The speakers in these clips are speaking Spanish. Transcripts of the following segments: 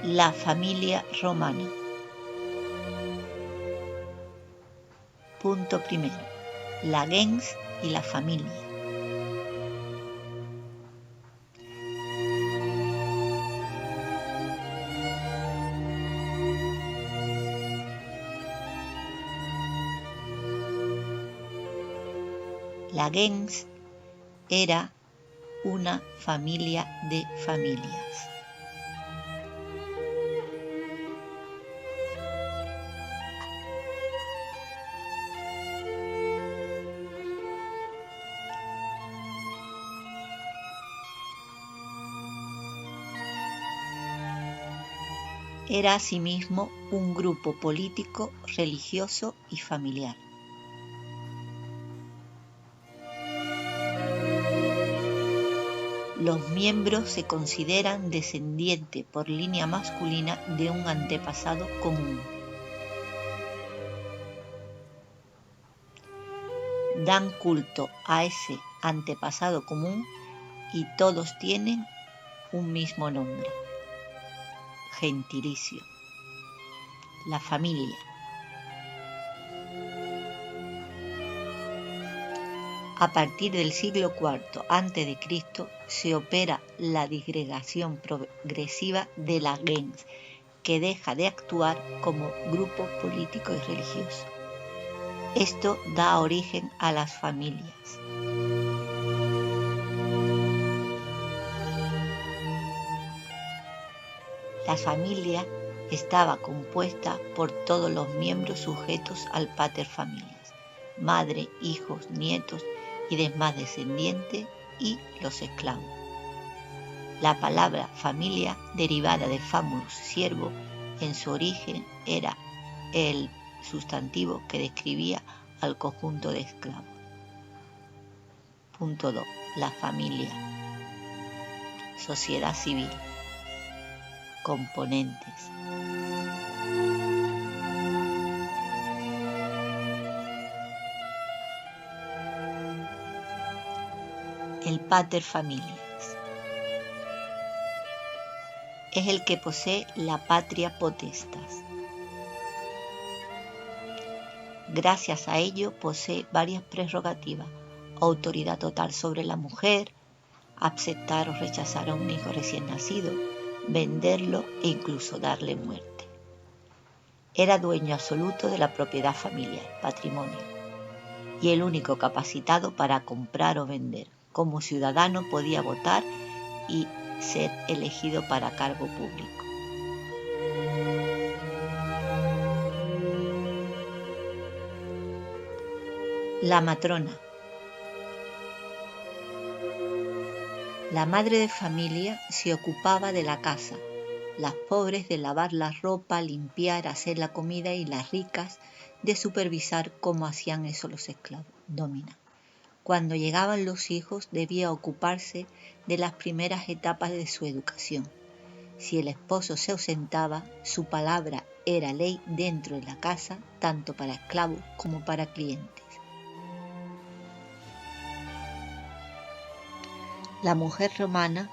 La familia romana. Punto primero. La gens y la familia. La gens era una familia de familias. Era asimismo un grupo político, religioso y familiar. Los miembros se consideran descendientes por línea masculina de un antepasado común. Dan culto a ese antepasado común y todos tienen un mismo nombre. Gentilicio. La familia. A partir del siglo IV a.C. se opera la disgregación progresiva de la gens, que deja de actuar como grupo político y religioso. Esto da origen a las familias. La familia estaba compuesta por todos los miembros sujetos al pater familias, madre, hijos, nietos y demás descendientes, y los esclavos. La palabra familia, derivada de famulus, siervo, en su origen era el sustantivo que describía al conjunto de esclavos. Punto 2. La familia. Sociedad civil. Componentes. El pater familias es el que posee la patria potestas. Gracias a ello posee varias prerrogativas: autoridad total sobre la mujer, aceptar o rechazar a un hijo recién nacido, venderlo e incluso darle muerte. Era dueño absoluto de la propiedad familiar, patrimonio, y el único capacitado para comprar o vender. Como ciudadano podía votar y ser elegido para cargo público. La matrona. La madre de familia se ocupaba de la casa, las pobres de lavar la ropa, limpiar, hacer la comida, y las ricas de supervisar cómo hacían eso los esclavos. Domina. Cuando llegaban los hijos, debía ocuparse de las primeras etapas de su educación. Si el esposo se ausentaba, su palabra era ley dentro de la casa, tanto para esclavos como para clientes. La mujer romana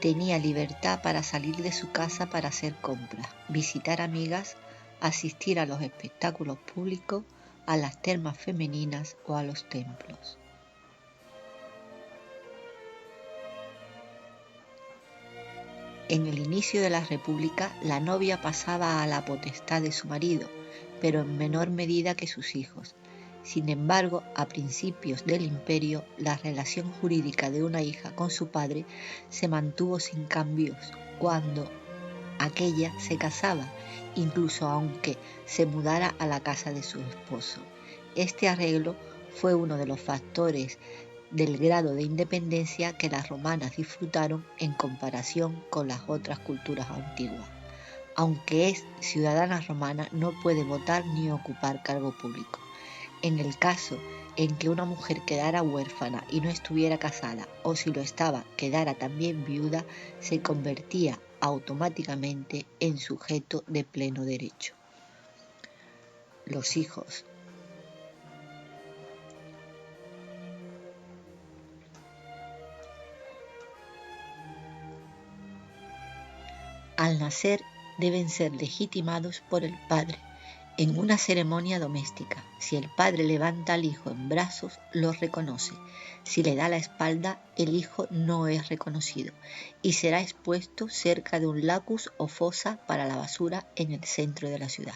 tenía libertad para salir de su casa para hacer compras, visitar amigas, asistir a los espectáculos públicos, a las termas femeninas o a los templos. En el inicio de la República, la novia pasaba a la potestad de su marido, pero en menor medida que sus hijos. Sin embargo, a principios del Imperio, la relación jurídica de una hija con su padre se mantuvo sin cambios cuando aquella se casaba, incluso aunque se mudara a la casa de su esposo. Este arreglo fue uno de los factores del grado de independencia que las romanas disfrutaron en comparación con las otras culturas antiguas. Aunque es ciudadana romana, no puede votar ni ocupar cargo público. En el caso en que una mujer quedara huérfana y no estuviera casada, o si lo estaba, quedara también viuda, se convertía automáticamente en sujeto de pleno derecho. Los hijos. Al nacer, deben ser legitimados por el padre en una ceremonia doméstica. Si el padre levanta al hijo en brazos, lo reconoce. Si le da la espalda, el hijo no es reconocido y será expuesto cerca de un lacus o fosa para la basura en el centro de la ciudad.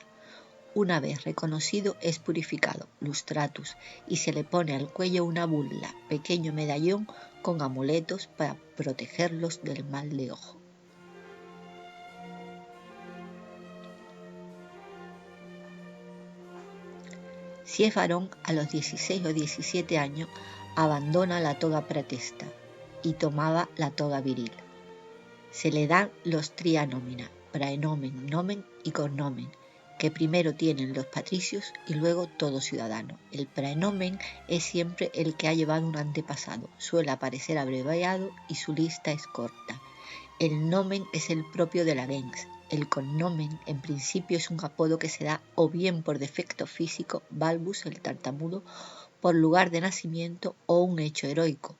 Una vez reconocido, es purificado, lustratus, y se le pone al cuello una bulla, pequeño medallón con amuletos para protegerlos del mal de ojo. Si es varón, a los 16 o 17 años, abandona la toga pratesta y tomaba la toga viril. Se le dan los trianomina, praenomen, nomen y cognomen, que primero tienen los patricios y luego todo ciudadano. El praenomen es siempre el que ha llevado un antepasado, suele aparecer abreviado y su lista es corta. El nomen es el propio de la gens. El cognomen, en principio, es un apodo que se da o bien por defecto físico, Balbus, el tartamudo, por lugar de nacimiento o un hecho heroico.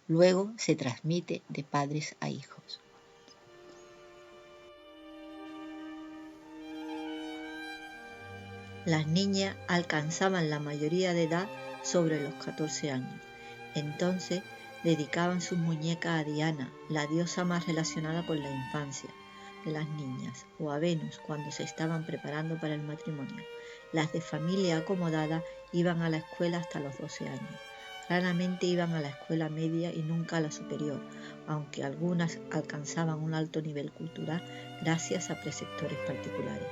Luego se transmite de padres a hijos. Las niñas alcanzaban la mayoría de edad sobre los 14 años. Entonces dedicaban sus muñecas a Diana, la diosa más relacionada con la infancia de las niñas, o a Venus cuando se estaban preparando para el matrimonio. Las de familia acomodada iban a la escuela hasta los 12 años. Raramente iban a la escuela media y nunca a la superior, aunque algunas alcanzaban un alto nivel cultural gracias a preceptores particulares.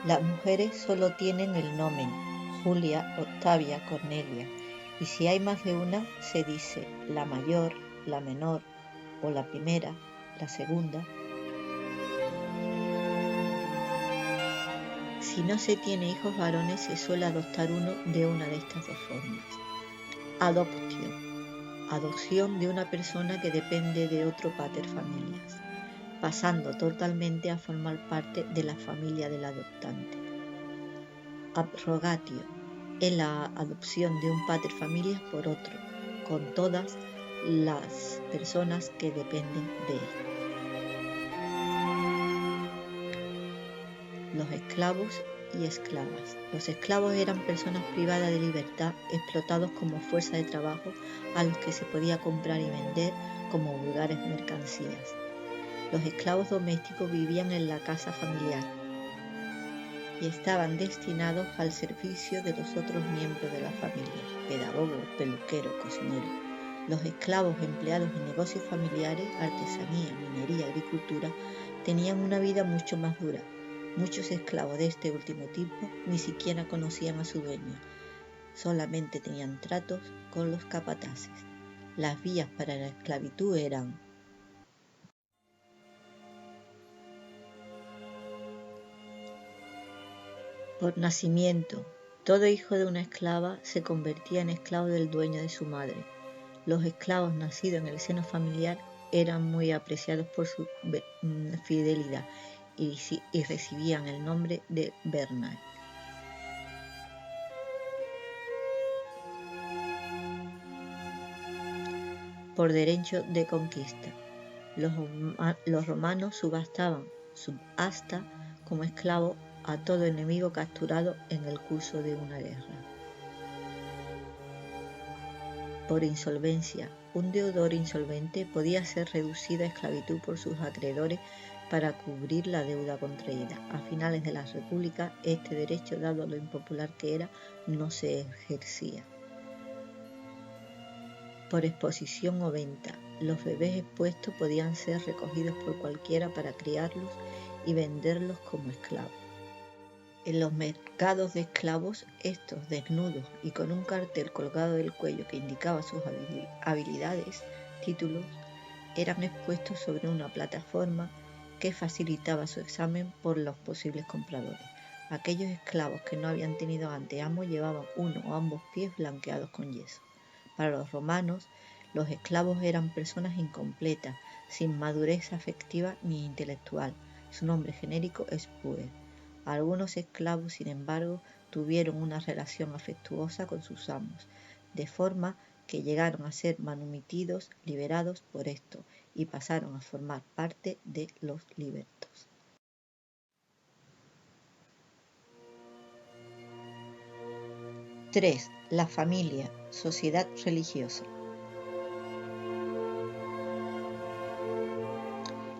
Las mujeres solo tienen el nomen, Julia, Octavia, Cornelia, y si hay más de una, se dice la mayor, la menor, o la primera, la segunda. Si no se tiene hijos varones, se suele adoptar uno de una de estas dos formas. Adoptio, adopción de una persona que depende de otro pater familias, pasando totalmente a formar parte de la familia del adoptante. Abrogatio, es la adopción de un pater familias por otro, con todas las personas que dependen de él. Los esclavos y esclavas. Los esclavos eran personas privadas de libertad, explotados como fuerza de trabajo a los que se podía comprar y vender como vulgares mercancías. Los esclavos domésticos vivían en la casa familiar y estaban destinados al servicio de los otros miembros de la familia, pedagogo, peluquero, cocinero. Los esclavos empleados en negocios familiares, artesanía, minería, agricultura, tenían una vida mucho más dura. Muchos esclavos de este último tipo ni siquiera conocían a su dueño, solamente tenían tratos con los capataces. Las vías para la esclavitud eran por nacimiento. Todo hijo de una esclava se convertía en esclavo del dueño de su madre. Los esclavos nacidos en el seno familiar eran muy apreciados por su fidelidad y recibían el nombre de Bernal. Por derecho de conquista. Los romanos subastaban subhasta como esclavo a todo enemigo capturado en el curso de una guerra. Por insolvencia. Un deudor insolvente podía ser reducido a esclavitud por sus acreedores para cubrir la deuda contraída. A finales de la República, este derecho, dado lo impopular que era, no se ejercía. Por exposición o venta. Los bebés expuestos podían ser recogidos por cualquiera para criarlos y venderlos como esclavos. En los mercados de esclavos, estos desnudos y con un cartel colgado del cuello que indicaba sus habilidades, títulos, eran expuestos sobre una plataforma que facilitaba su examen por los posibles compradores. Aquellos esclavos que no habían tenido antes amo llevaban uno o ambos pies blanqueados con yeso. Para los romanos, los esclavos eran personas incompletas, sin madurez afectiva ni intelectual. Su nombre genérico es puer. Algunos esclavos, sin embargo, tuvieron una relación afectuosa con sus amos, de forma que llegaron a ser manumitidos liberados por esto y pasaron a formar parte de los libertos. Tres. La familia, sociedad religiosa.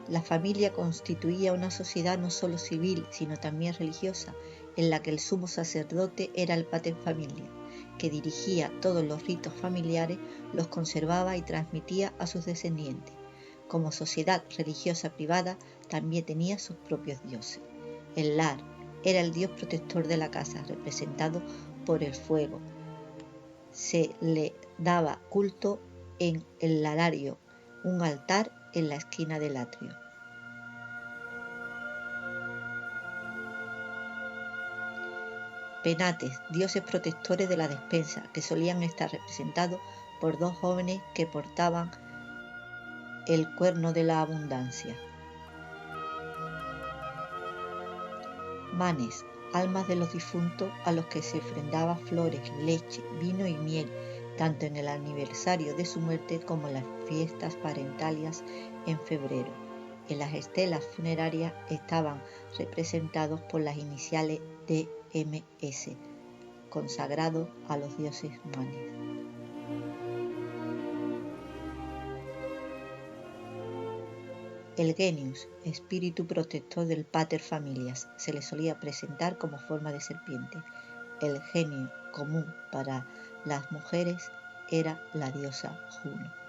La familia constituía una sociedad no solo civil, sino también religiosa, en la que el sumo sacerdote era el pater familias, que dirigía todos los ritos familiares, los conservaba y transmitía a sus descendientes. Como sociedad religiosa privada, también tenía sus propios dioses. El lar era el dios protector de la casa, representado por el fuego. Se le daba culto en el larario, un altar en la esquina del atrio. Penates, dioses protectores de la despensa, que solían estar representados por dos jóvenes que portaban el cuerno de la abundancia. Manes, almas de los difuntos a los que se ofrendaba flores, leche, vino y miel, tanto en el aniversario de su muerte como en las fiestas parentalias en febrero. En las estelas funerarias estaban representados por las iniciales DMS, consagrados a los dioses Manes. El genius, espíritu protector del pater familias, se le solía presentar como forma de serpiente. El genio común para las mujeres era la diosa Juno.